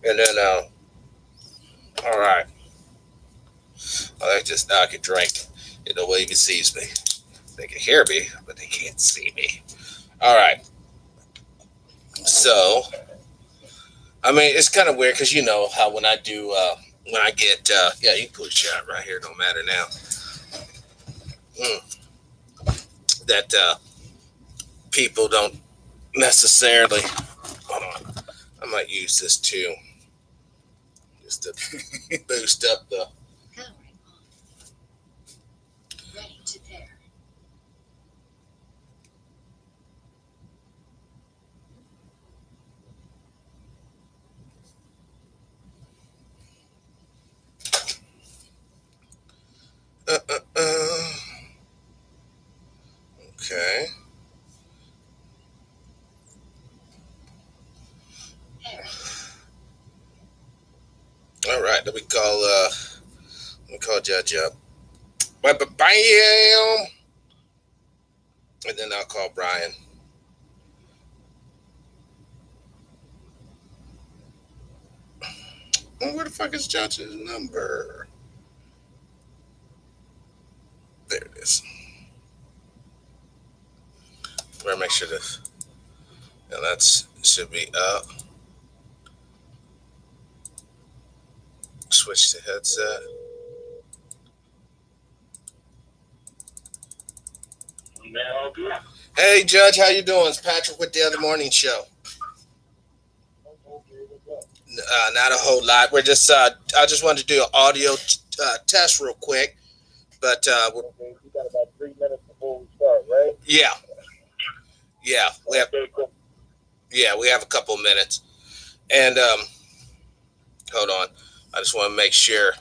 And then, all right. I like this. Now I can drink. Nobody even sees me. They can hear me, but they can't see me. All right. So, I mean, it's kind of weird because you know how when I do, when I get, yeah, you can put a shot right here. Don't matter now. That people don't necessarily. Hold on. I might use this too, just to boost up the. Ready to pair. Okay. All right. Let me call Judge up. Bam. And then I'll call Brian. Where the fuck is Judge's number? There it is. Better make sure this. Now that's should be up. Switch to headset. Hey Judge, how you doing? It's Patrick with the Other Morning Show. Not a whole lot. We're just I just wanted to do an audio test real quick, but we got about 3 minutes before we start, right? Yeah, we have. Yeah, we have a couple minutes, and hold on. I just want to make sure.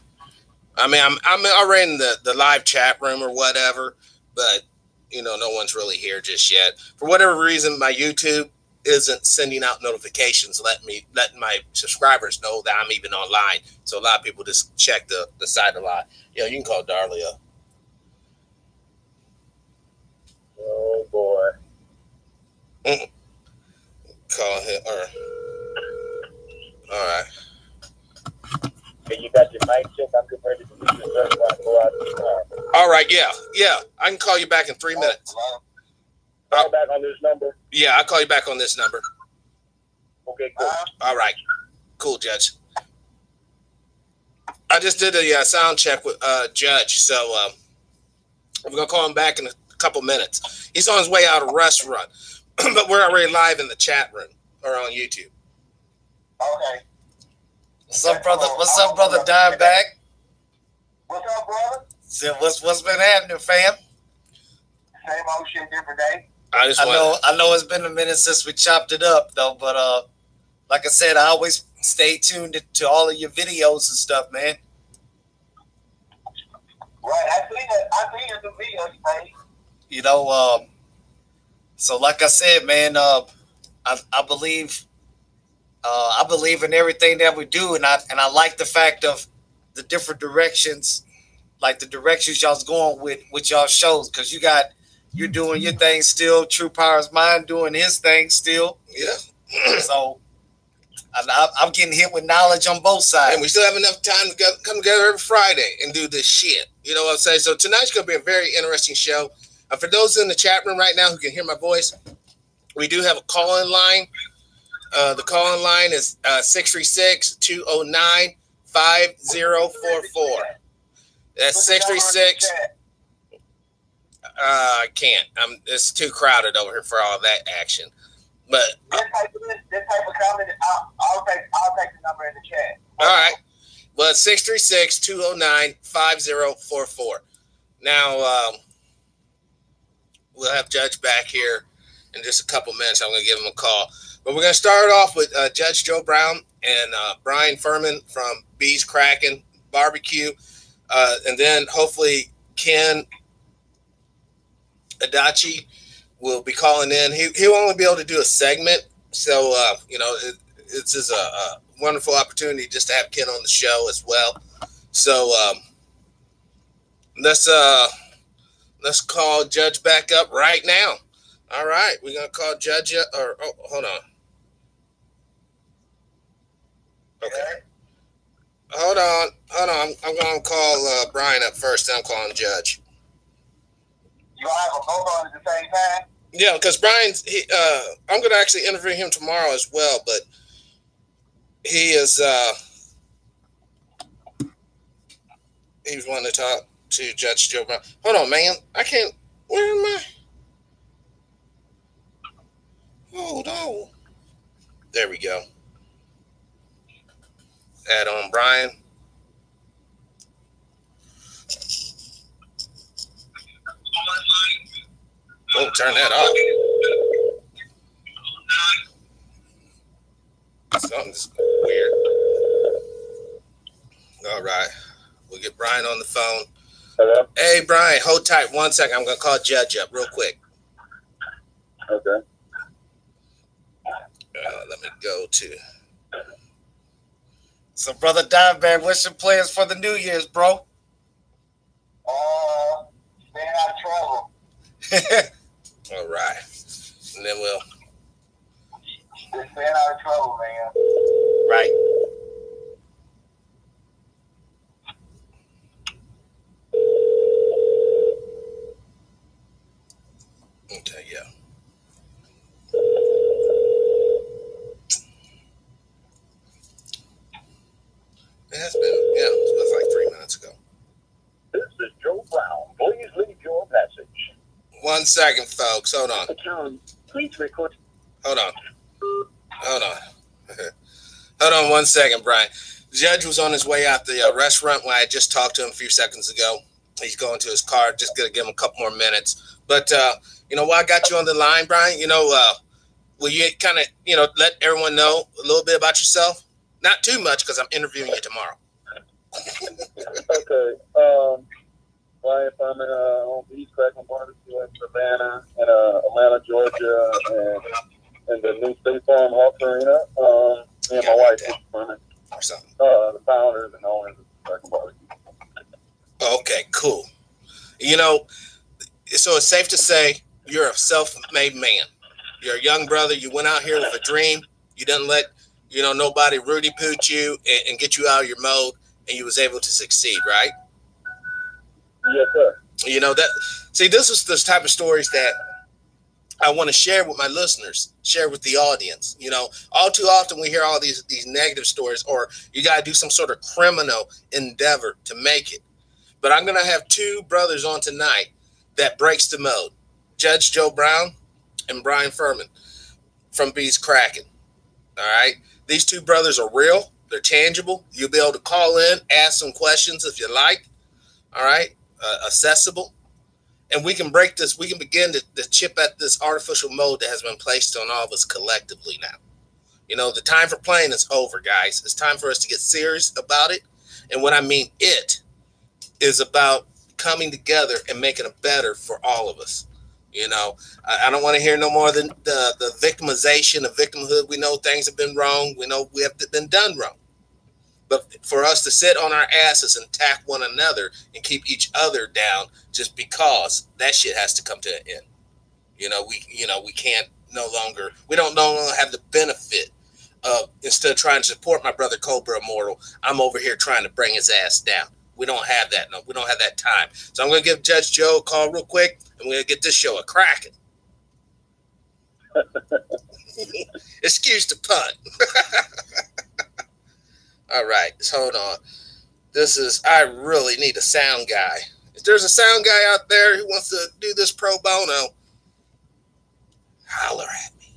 I mean, I'm already in the live chat room or whatever, but no one's really here just yet. For whatever reason, my YouTube isn't sending out notifications, letting my subscribers know that I'm even online. So a lot of people just check the site a lot. You can call Darley up. Oh boy. Call him all right. Hey, you got your mic check? I'm getting ready to leave this restaurant and go out to the car. All right, yeah. I can call you back in 3 minutes. Call back on this number? Yeah, I'll call you back on this number. Okay, cool. All right. Cool, Judge. I just did a sound check with Judge, so we're going to call him back in a couple minutes. He's on his way out of a restaurant, but we're already live in the chat room or on YouTube. Okay. What's up, brother? What's up, brother? Dimeback. What's up, brother? So what's been happening, fam? Same old shit, different day. I know it's been a minute since we chopped it up, though. But like I said, I always stay tuned to all of your videos and stuff, man. Right, I see the videos, man. So like I said, man, I believe in everything that we do, and I like the fact of the different directions, like the directions y'all's going with y'all shows, because you're doing your thing still. TruePowerIsMine doing his thing still. Yeah. So I'm getting hit with knowledge on both sides. And we still have enough time to come together every Friday and do this shit. You know what I'm saying? So tonight's going to be a very interesting show. For those in the chat room right now who can hear my voice, we do have a call-in line. The call-in line is 636-209-5044. That's 636. I can't. It's too crowded over here for all that action. But this type of comment, I'll take the number in the chat. All right. Well, it's 636-209-5044. Now, we'll have Judge back here in just a couple minutes. I'm going to give him a call. But we're going to start off with Judge Joe Brown and Brian Furman from Bees Crackin' Barbecue. And then hopefully Ken Adachi will be calling in. He'll only be able to do a segment. So, it's just a wonderful opportunity just to have Ken on the show as well. So let's call Judge back up right now. All right. We're going to call Judge hold on. Okay. on. I'm going to call Brian up first, then I'm calling Judge. You gonna have a both on at the same time? Yeah, because Brian's, I'm going to actually interview him tomorrow as well, but he is, he was wanting to talk to Judge Joe Brown. Hold on, man. I can't, where am I? Hold on. There we go. Add on Brian. Oh, turn that off. Something's weird. All right. We'll get Brian on the phone. Hello? Hey, Brian, hold tight 1 second. I'm going to call Judge up real quick. Okay. Let me go to. So, Brother Diveman, what's your plans for the New Year's, bro? Staying out of trouble. All right. And then we'll. Staying out of trouble, man. Right. Okay, yeah. It has been, it was like 3 minutes ago. This is Joe Brown. Please leave your message. 1 second, folks. Hold on. The tone. Please record. Hold on. Hold on 1 second, Brian. The judge was on his way out the restaurant when I just talked to him a few seconds ago. He's going to his car. Just going to give him a couple more minutes. But, while I got you on the line, Brian, will you kind of, let everyone know a little bit about yourself? Not too much because I'm interviewing you tomorrow. Okay. Brian Furman on Beach Cracking Barbecue in Savannah and Atlanta, Georgia, and the new State Farm Hawks Arena. Me and my wife, Furman, Or something. the founders and owners of Cracking Barbecue. Okay, cool. So it's safe to say you're a self-made man. You're a young brother. You went out here with a dream. You didn't let, nobody Rudy pooch you and get you out of your mode, and you was able to succeed, right? Yes, sir. This is this type of stories that I want to share with my listeners, share with the audience. All too often we hear all these negative stories, or you got to do some sort of criminal endeavor to make it. But I'm going to have two brothers on tonight that breaks the mode. Judge Joe Brown and Brian Furman from Bees Cracking. All right. These two brothers are real. They're tangible. You'll be able to call in, ask some questions if you like. All right. Accessible. And we can break this. We can begin to chip at this artificial mode that has been placed on all of us collectively now. The time for playing is over, guys. It's time for us to get serious about it. And what I mean it is about coming together and making it better for all of us. I don't want to hear no more than the victimization of victimhood. We know things have been wrong. We know we have been done wrong. But for us to sit on our asses and attack one another and keep each other down just because, that shit has to come to an end. We can't no longer have the benefit of, instead of trying to support my brother Cobra Immortal, I'm over here trying to bring his ass down. We don't have that. No, we don't have that time. So I'm going to give Judge Joe a call real quick, and we're going to get this show a cracking. Excuse the pun. All right, hold on. I really need a sound guy. If there's a sound guy out there who wants to do this pro bono, holler at me.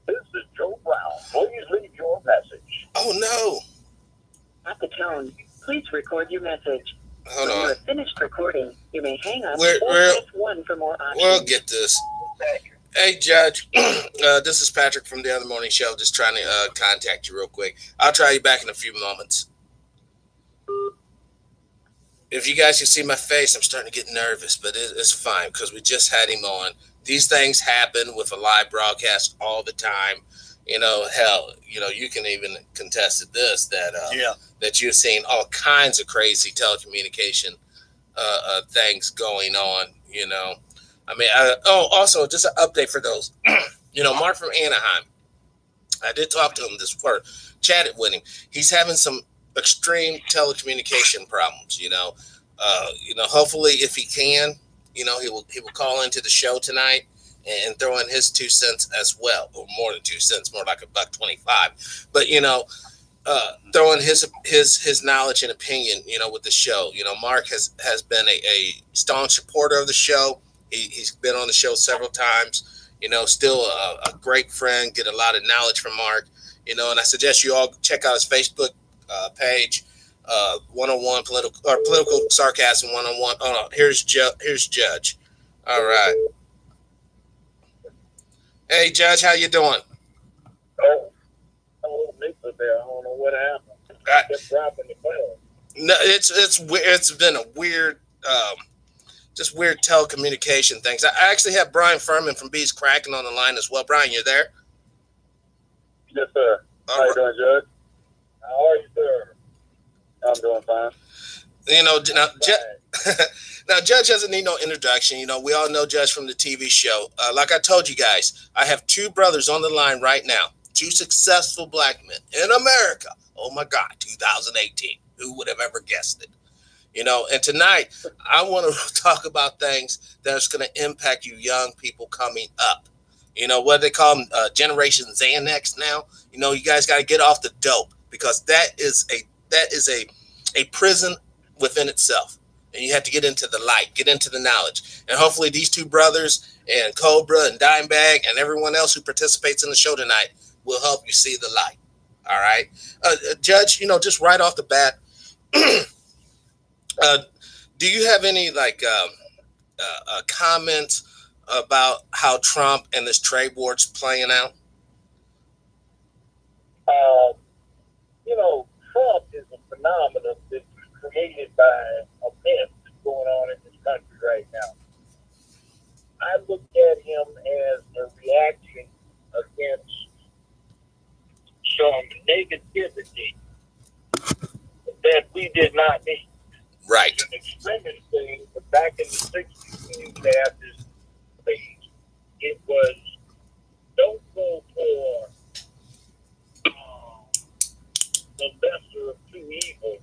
This is Joe Brown. Please leave your message. Oh, no. At the tone, please record your message. Hold when on. you are finished recording, you may hang up We're- or we're- press 1 for more options. We'll get this. Hey, Judge. This is Patrick from the Other Morning Show. Just trying to contact you real quick. I'll try you back in a few moments. If you guys can see my face, I'm starting to get nervous, but it's fine because we just had him on. These things happen with a live broadcast all the time. Hell, you can even contest to this, that you've seen all kinds of crazy telecommunication things going on, I mean, also just an update for those, Mark from Anaheim, I did talk to him chatted with him. He's having some extreme telecommunication problems, hopefully if he can, he will call into the show tonight and throw in his 2 cents as well, or more than 2 cents, more like $1.25. But, throw in his knowledge and opinion, with the show. Mark has been a staunch supporter of the show. He's been on the show several times, still a great friend, get a lot of knowledge from Mark, and I suggest you all check out his Facebook page, 101 Political Sarcasm 101. Oh, no, here's Judge. All right. Hey, Judge, how you doing? Oh, Mixer there. I don't know what happened. I kept dropping the phone. No, it's been a weird, just weird telecommunication things. I actually have Brian Furman from Bees Cracking on the line as well. Brian, you there? Yes, sir. How you doing, Judge? How are you, sir? I'm doing fine. Now, Judge doesn't need no introduction. We all know Judge from the TV show. Like I told you guys, I have 2 brothers on the line right now, 2 successful black men in America. Oh, my God, 2018. Who would have ever guessed it? And tonight, I want to talk about things that's going to impact you young people coming up. What they call them, Generation Xanax now. You guys got to get off the dope, because that is a prison within itself. And you have to get into the light, get into the knowledge. And hopefully these 2 brothers and Cobra and Dimebag and everyone else who participates in the show tonight will help you see the light. All right. Judge, just right off the bat, do you have any comments about how Trump and this trade war's playing out? Trump is a phenomenon that's created by a mess that's going on in this country right now. I look at him as a reaction against some negativity that we did not need. Right. It's an extremist thing, but back in the 60s, when he had this phase, it was don't go for the lesser of 2 evils.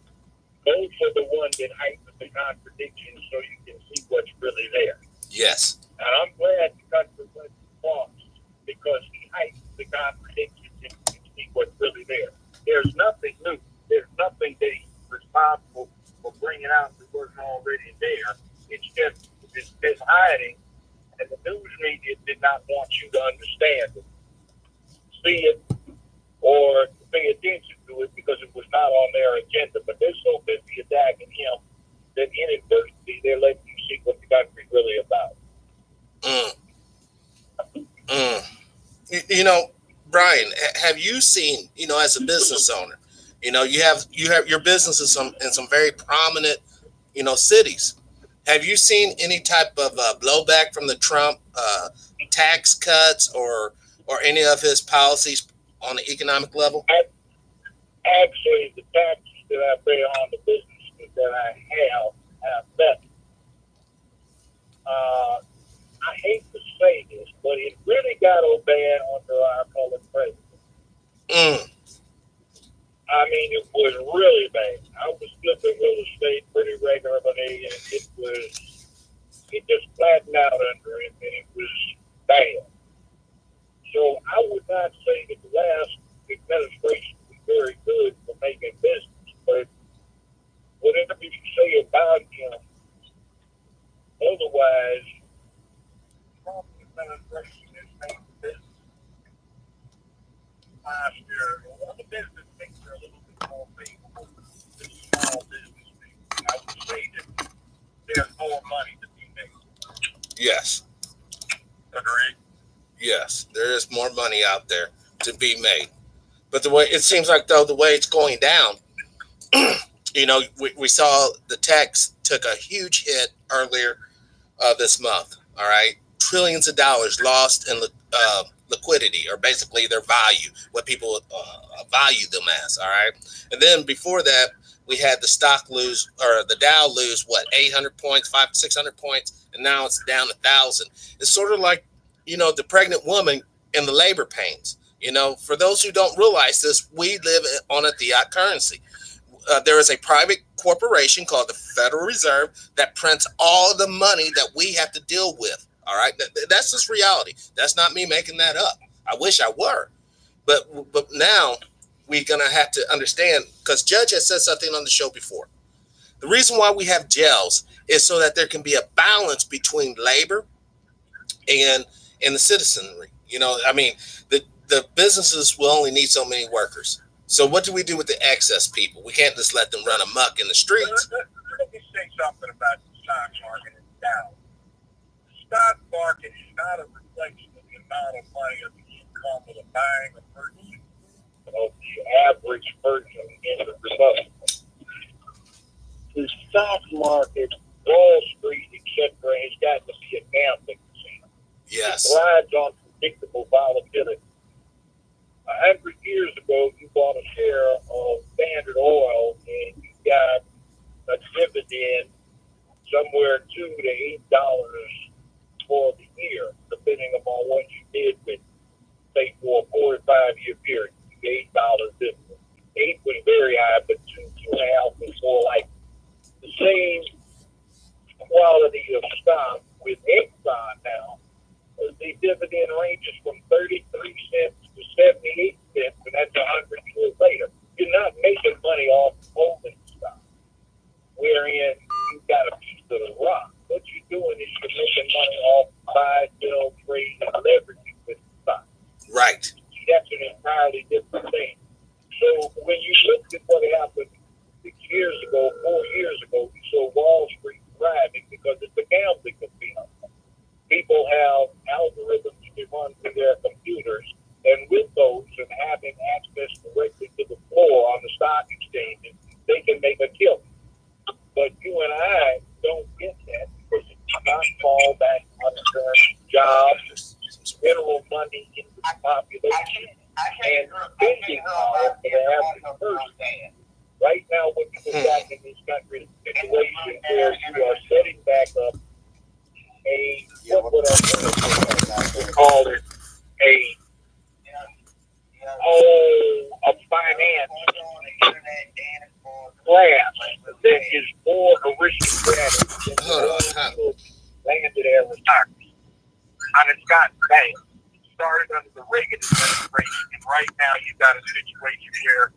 Go for the one that heightens the contradiction so you can see what's really there. Yes. And I'm glad the country went lost, because he heightens the contradiction and you can see what's really there. There's nothing new. There's nothing that he's responsible for bringing out that wasn't already there. It's just hiding, and the news media did not want you to understand it, see it, or pay attention to it, because it was not on their agenda. But they're so busy attacking him that inadvertently they're letting you see what the country's really about. Brian, have you seen, as a business owner, you have your business in some very prominent, cities. Have you seen any type of blowback from the Trump tax cuts or any of his policies on the economic level? Actually, the taxes that I pay on the businesses that I have met. I hate to say this, but it really got bad under our colored president. I mean, it was really bad. I was flipping real estate pretty regularly, and it just flattened out under him, and it was bad. So I would not say that the last administration was very good for making business, but whatever you say about him, otherwise, Trump's administration has made business last year. The business things are a little bit more favorable than small business things. I would say that there's more money to be made. Yes. Agreed? Yes, there is more money out there to be made. But the way it seems like, though, the way it's going down, we saw the tax took a huge hit earlier this month. All right. Trillions of dollars lost in liquidity, or basically their value, what people value them as. All right. And then before that, we had the stock lose, or the Dow lose, 800 points, 600 points, and now it's down 1,000. It's sort of like, the pregnant woman in the labor pains. You know, for those who don't realize this, we live on a fiat currency. There is a private corporation called the Federal Reserve that prints all the money that we have to deal with. All right, that's just reality. That's not me making that up. I wish I were, but now we're gonna have to understand, because Judge has said something on the show before. The reason why we have jails is so that there can be a balance between labor and the citizenry. You know, I mean, the businesses will only need so many workers. So what do we do with the excess people? We can't just let them run amok in the streets. Let me say something about the stock market in Dow. The stock market is not a reflection of the amount of money or the income of the buying or purchasing of the average person in the Republic. The stock market, Wall Street, etc., has got to be a gambling casino. Yes. It thrives on predictable volatility. 100 years ago, you bought a share of Standard Oil and you got a dividend somewhere $2 to $8 for the year, depending upon what you did with, say, for a 4 to 5 year period. $8 dividend. 8 was very high, but 2.5 was more like the same quality of stock with Exxon now. The dividend ranges from 33 cents to 78 cents, and that's 100 years later. You're not making money off holding stock, wherein you've got a piece of the rock. What you're doing is you're making money off buy, sell, trade, and leveraging with stock. Right. See, that's an entirely different thing. So when you look at what happened 6 years ago, 4 years ago, you saw Wall Street thriving because it's a gambling casino. People have algorithms to run through their computers, and with those and having access directly to the floor on the stock exchanges, they can make a killing. But you and I don't get that because it does not fall back on jobs, general money into the population, and spending power for the average person. Right now, what you have got in this country is a situation where you are setting back up what I call it a finance class that is more aristocratic than landed aristocracy. And it's got banks. It started under the Reagan administration, and right now you've got a situation where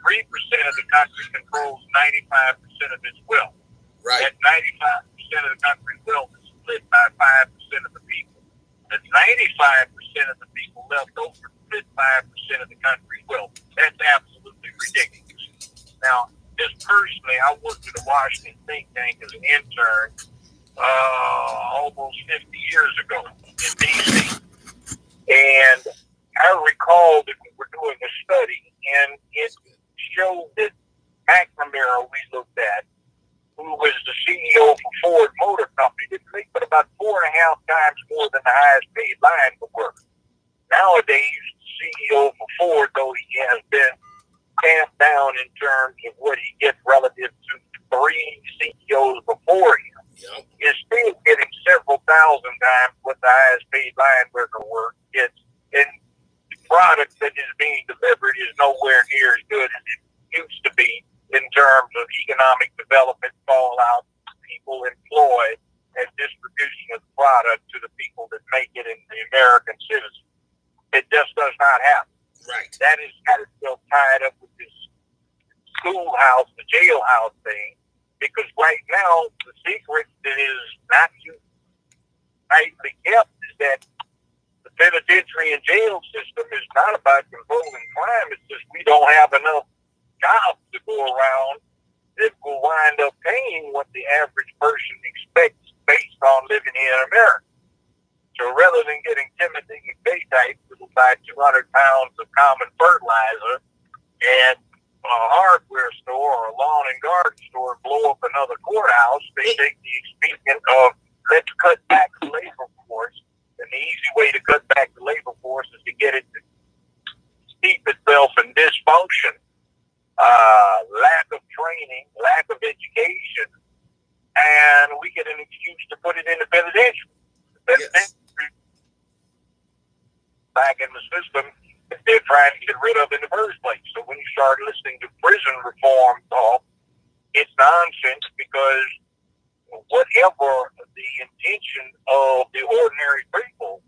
3% of the country controls 95% of its wealth. Right. That 95% of the country's wealth is split by 5% of the people. That's 95% of the people left over split 5% of the country's wealth. That's absolutely ridiculous. Now, just personally, I worked at a Washington think tank as an intern almost 50 years ago in D.C. And I recall that we were doing a study, and it showed that McNamara we looked at, who was the CEO for Ford Motor Company, didn't make but about 4.5 times more than the highest paid line worker. Nowadays, the CEO for Ford, though he has been tamped down in terms of what he gets relative to 3 CEOs before him, is still getting several thousand times what the highest paid line worker gets. And the product that is being delivered is nowhere near as good as it used to be in terms of economic development, fallout, people employed, and distribution of the product to the people that make it in the American citizen. It just does not happen. Right. That is kind of still tied up with this schoolhouse, the jailhouse thing, because right now the secret that is not tightly kept is that the penitentiary and jail system is not about controlling crime. It's just we don't have enough jobs to go around that will wind up paying what the average person expects based on living here in America. So rather than getting Timothy McVeigh types who will buy 200 pounds of common fertilizer and a hardware store or a lawn and garden store and blow up another courthouse, they take the expedient of let's cut back the labor force. And the easy way to cut back the labor force is to get it to steep itself in dysfunction, lack of training, lack of education, and we get an excuse to put it in the penitentiary. Yes. Back in the system, that they're trying to get rid of in the first place. So when you start listening to prison reform talk, it's nonsense, because whatever the intention of the ordinary people,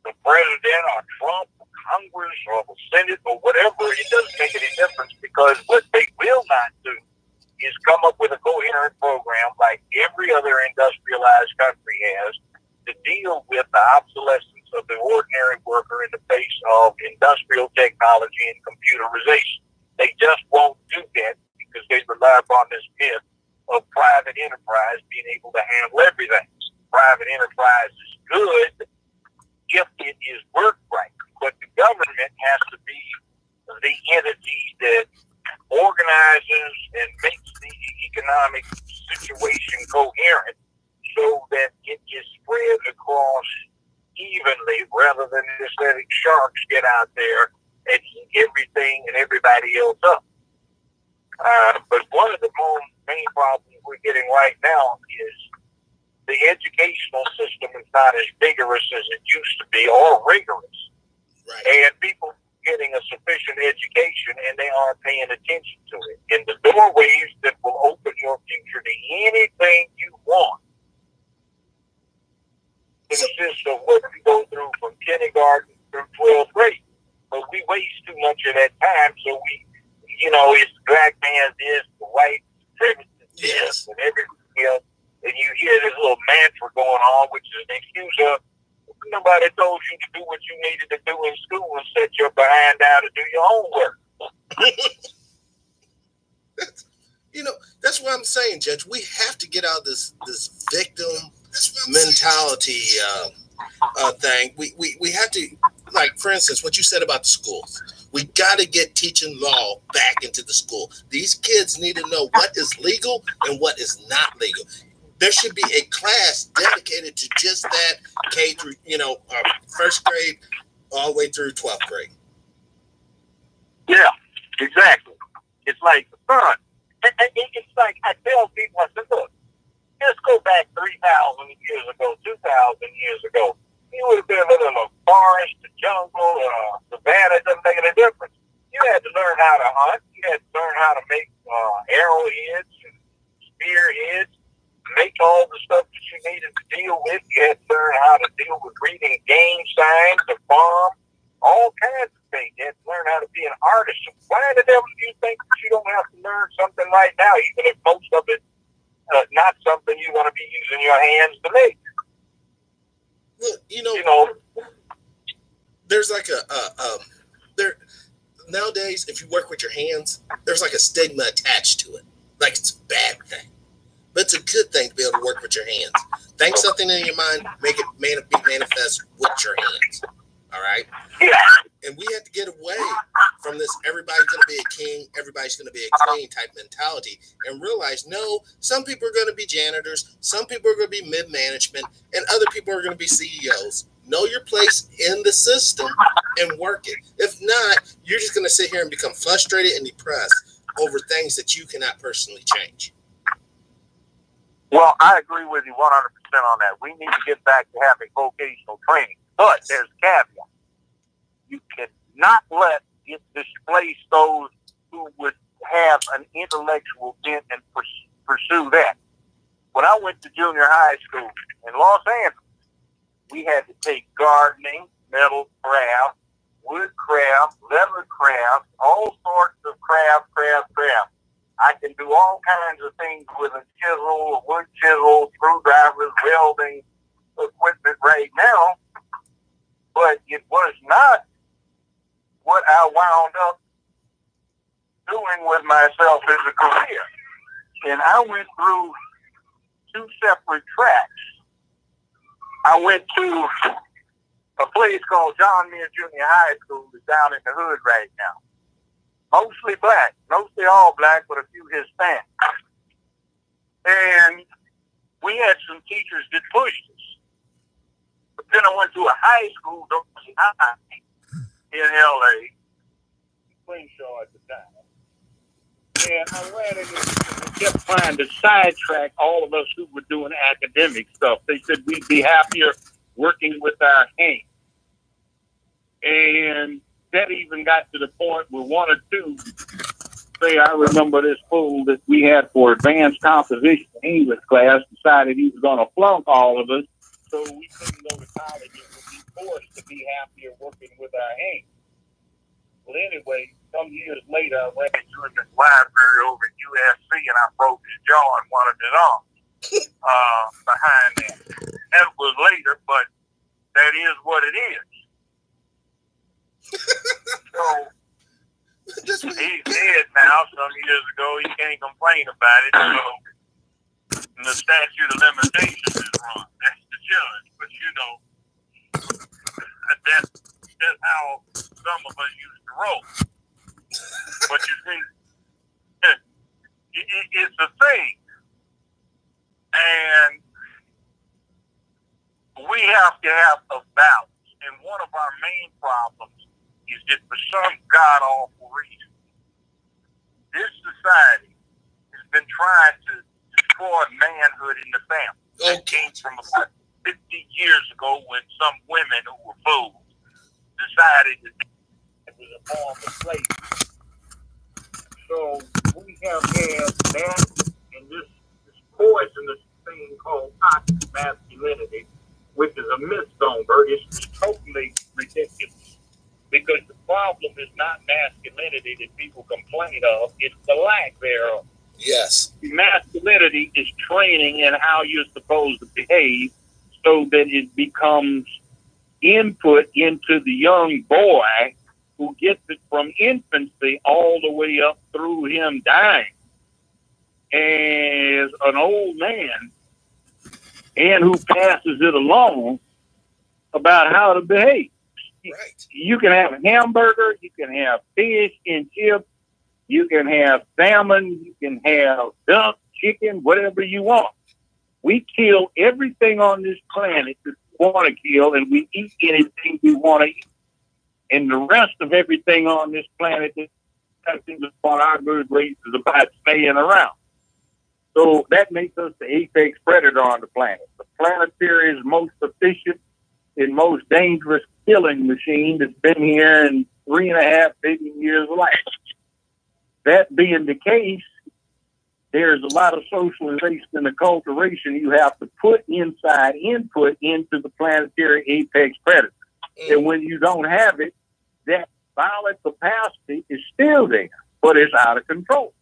the president or Trump or Congress or the Senate or whatever, it doesn't make any difference, because what they will not do is come up with a coherent program like every other industrialized country has to deal with the obsolescence of the ordinary worker in the face of industrial technology and computerization. They just won't do that because they rely upon this myth of private enterprise being able to handle everything. Private enterprise is good if it is worked right, but the government has to be the entity that organizes and makes the economic situation coherent so that it is spread across evenly, rather than just letting sharks get out there and eat everything and everybody else up. But one of the main problems we're getting right now is the educational system is not as vigorous as it used to be, or rigorous. Right. And people getting a sufficient education, and they aren't paying attention to it. And the doorways that will open your future to anything you want consists of what we go through from kindergarten through 12th grade. But we waste too much of that time, so we, it's black man this, the white supremacist this, and everything else. And you hear this little mantra going on, which is an excuse of, nobody told you to do what you needed to do in school and set your behind down to do your own work. That's what I'm saying, Judge. We have to get out of this victim mentality thing. We have to, like, for instance, what you said about the schools. We got to get teaching law back into the school. These kids need to know what is legal and what is not legal. There should be a class dedicated to just that, K through, first grade all the way through 12th grade. Yeah, exactly. It's like, son, it's like I tell people, I said, look, just go back 3,000 years ago, 2,000 years ago. You would have been living in a forest, a jungle, savannah. It doesn't make any difference. You had to learn how to hunt. You had to learn how to make arrowheads and spearheads, make all the stuff that you needed to deal with. You had to learn how to deal with reading game signs, to farm, all kinds of things. You had to learn how to be an artist. Why the devil do you think that you don't have to learn something right now, even if most of it not something you want to be using your hands to make? Well, there's like there nowadays, if you work with your hands, there's like a stigma attached to it. Like it's a bad thing. But it's a good thing to be able to work with your hands. Think something in your mind, make it be manifest with your hands. All right? Yeah. And we have to get away from this everybody's going to be a king, everybody's going to be a queen type mentality, and realize, no, some people are going to be janitors, some people are going to be mid-management, and other people are going to be CEOs. Know your place in the system and work it. If not, you're just going to sit here and become frustrated and depressed over things that you cannot personally change. Well, I agree with you 100% on that. We need to get back to having vocational training. But there's a caveat. You cannot let it displace those who would have an intellectual bent and pursue that. When I went to junior high school in Los Angeles, we had to take gardening, metal craft, wood craft, leather craft, all sorts of craft. I can do all kinds of things with a chisel, a wood chisel, screwdrivers, welding equipment right now, but it was not what I wound up doing with myself as a career. And I went through two separate tracks. I went to a place called John Muir Junior High School that's down in the hood right now. Mostly black, mostly all black, but a few Hispanic. And we had some teachers that pushed us. But then I went to a high school in L.A., Crenshaw at the time. And I ran into and kept trying to sidetrack all of us who were doing academic stuff. They said we'd be happier working with our hands. And that even got to the point where one or two, say, I remember this fool that we had for advanced composition English class decided he was going to flunk all of us, so we couldn't go to college and would be forced to be happier working with our hands. Well, anyway, some years later, I went into the library over at USC and I broke his jaw and one of his arms behind that. That was later, but that is what it is. So he's dead now. Some years ago, he can't complain about it. So the statute of limitations is run. That's the judge. But you know, that's how some of us used to roll. But you see, it's a thing, and we have to have a balance. And one of our main problems is that for some god-awful reason, this society has been trying to destroy manhood in the family. That came from about 50 years ago when some women who were fools decided that it was a form of slavery. So we have had that and this poisonous thing called toxic masculinity, which is a misnomer. It's totally ridiculous. Because the problem is not masculinity that people complain of, it's the lack thereof. Yes. Masculinity is training in how you're supposed to behave so that it becomes input into the young boy who gets it from infancy all the way up through him dying as an old man, and who passes it along about how to behave. Right. You can have a hamburger, you can have fish and chips, you can have salmon, you can have duck, chicken, whatever you want. We kill everything on this planet that we want to kill, and we eat anything we want to eat. And the rest of everything on this planet is what our bird race is about staying around. So that makes us the apex predator on the planet. The planetary is most efficient and most dangerous killing machine that's been here in 3.5 billion years of life. That being the case, there's a lot of socialization and acculturation you have to put inside input into the planetary apex predator. And when you don't have it, that violent capacity is still there, but it's out of control.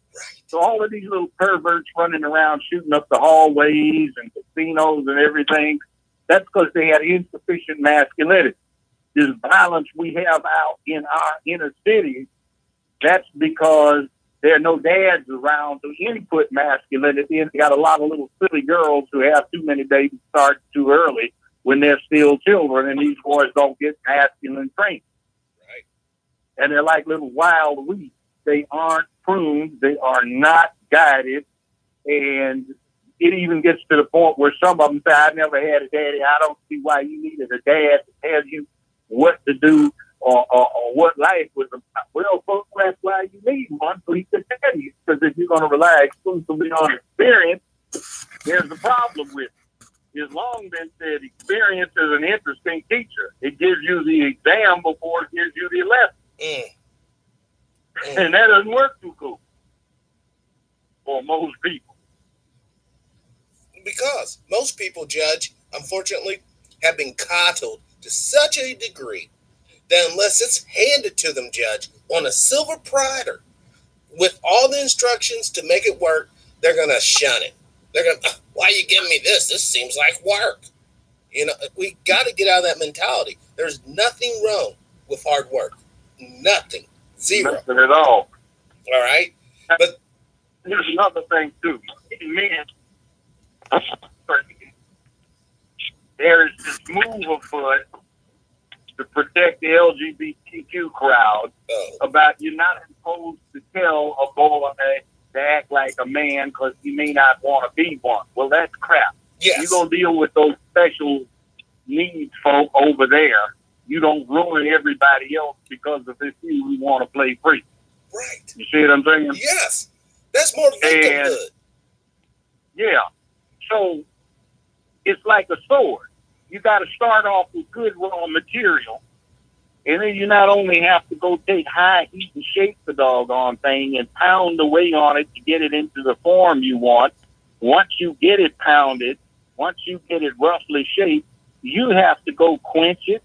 So all of these little perverts running around shooting up the hallways and casinos and everything, that's because they had insufficient masculinity. This violence we have out in our inner cities, that's because there are no dads around to input masculinity, and they got a lot of little silly girls who have too many babies start too early when they're still children, and these boys don't get masculine training. Right. And they're like little wild weeds. They aren't pruned. They are not guided. And it even gets to the point where some of them say, I never had a daddy. I don't see why you needed a dad to tell you what to do or what life was about. Well, folks, that's why you need one, so he can tell you. Because if you're going to rely exclusively on experience, there's a problem with it. It's long been said experience is an interesting teacher. It gives you the exam before it gives you the lesson. And that doesn't work too cool for most people. Because most people, Judge, unfortunately, have been coddled to such a degree that unless it's handed to them, Judge, on a silver platter with all the instructions to make it work, they're going to shun it. They're going to, why are you giving me this? This seems like work. You know, we got to get out of that mentality. There's nothing wrong with hard work. Nothing. Zero. Nothing at all. All right? But there's another thing, too. Men, there's this move afoot to protect the LGBTQ crowd about you're not supposed to tell a boy to act like a man because he may not want to be one. Well, that's crap. Yes. You're going to deal with those special needs folk over there. You don't ruin everybody else because of this few who want to play free. Right. You see what I'm saying? Yes. That's more victimhood. Yeah. So it's like a sword. You got to start off with good raw material And then you not only have to go take high heat and shake the doggone thing and pound away on it to get it into the form you want. Once you get it pounded, once you get it roughly shaped, you have to go quench it.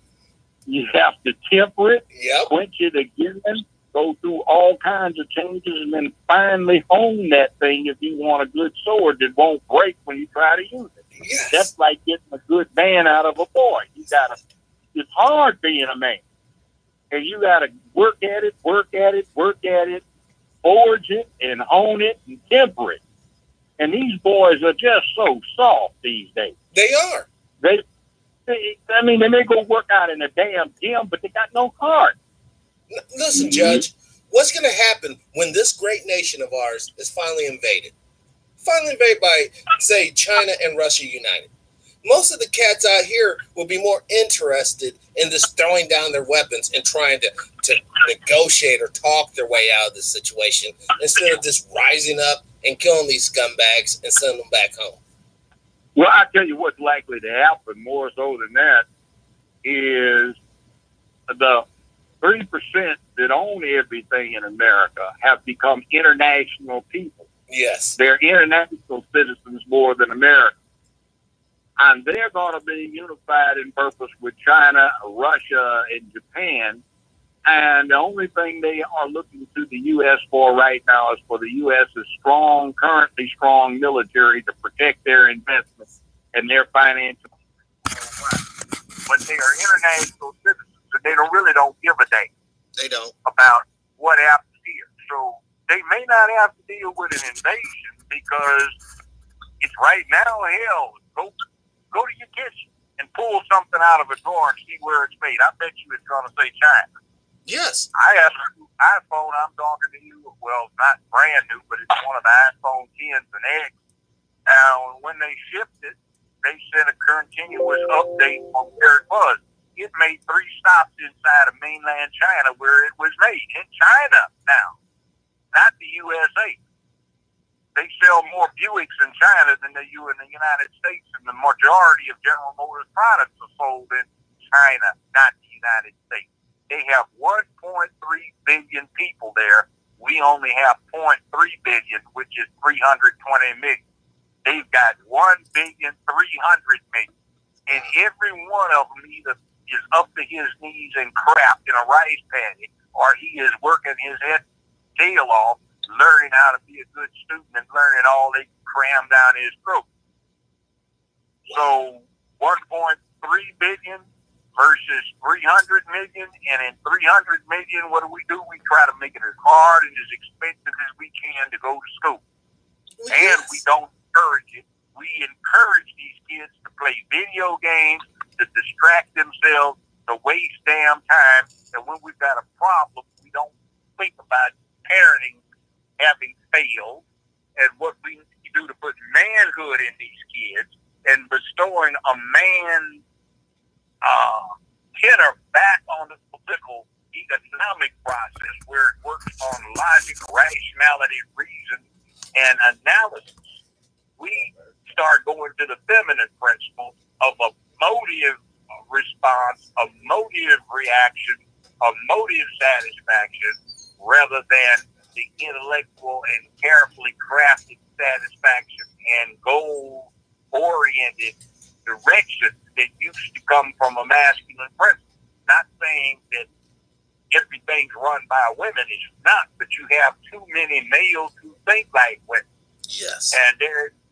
You have to temper it, quench it again, go through all kinds of changes, and then finally hone that thing if you want a good sword that won't break when you try to use it. Yes. That's like getting a good man out of a boy. It's hard being a man. And you got to work at it, forge it, and hone it, and temper it. And these boys are just so soft these days. They are. They may go work out in a damn gym, but they got no heart. Listen, Judge, what's going to happen when this great nation of ours is finally invaded? Finally invaded by, say, China and Russia united. Most of the cats out here will be more interested in just throwing down their weapons and trying to negotiate or talk their way out of this situation instead of just rising up and killing these scumbags and sending them back home. Well, I tell you what's likely to happen more so than that is the 3% that own everything in America have become international people. Yes. They're international citizens more than Americans. And they're going to be unified in purpose with China, Russia, and Japan. And the only thing they are looking to the U.S. for right now is for the U.S.'s currently strong military to protect their investments and their financial. But they are international citizens, and they really don't give a damn. They don't. About what happens here. So they may not have to deal with an invasion because it's right now, hell, go to your kitchen and pull something out of a drawer and see where it's made. I bet you it's going to say China. Yes. I have an iPhone I'm talking to you. Well, not brand new, but it's one of the iPhone 10s and X. Now, when they shipped it, they sent a continuous update on where it was. It made 3 stops inside of mainland China where it was made. In China now, not the USA. They sell more Buicks in China than they do in the United States, and the majority of General Motors products are sold in China, not the United States. They have 1.3 billion people there. We only have 0.3 billion, which is 320 million. They've got 1,300,000,000, and every one of them either is up to his knees in crap in a rice paddy, or he is working his tail off, learning how to be a good student and learning all they cram down his throat. So 1.3 billion versus 300 million, and in 300 million, what do? We try to make it as hard and as expensive as we can to go to school. Yes. And we don't encourage it. We encourage these kids to play video games, to distract themselves, to waste damn time. And when we've got a problem, we don't think about parenting having failed and what we need to do to put manhood in these kids and bestowing a man tenor back on the political economic process where it works on logic, rationality, reason, and analysis. We start going to the feminine principle of a motive response, a motive reaction, a motive satisfaction, rather than the intellectual and carefully crafted satisfaction and goal-oriented direction that used to come from a masculine principle. Not saying that everything's run by women, it's not, but you have too many males who think like women. Yes. And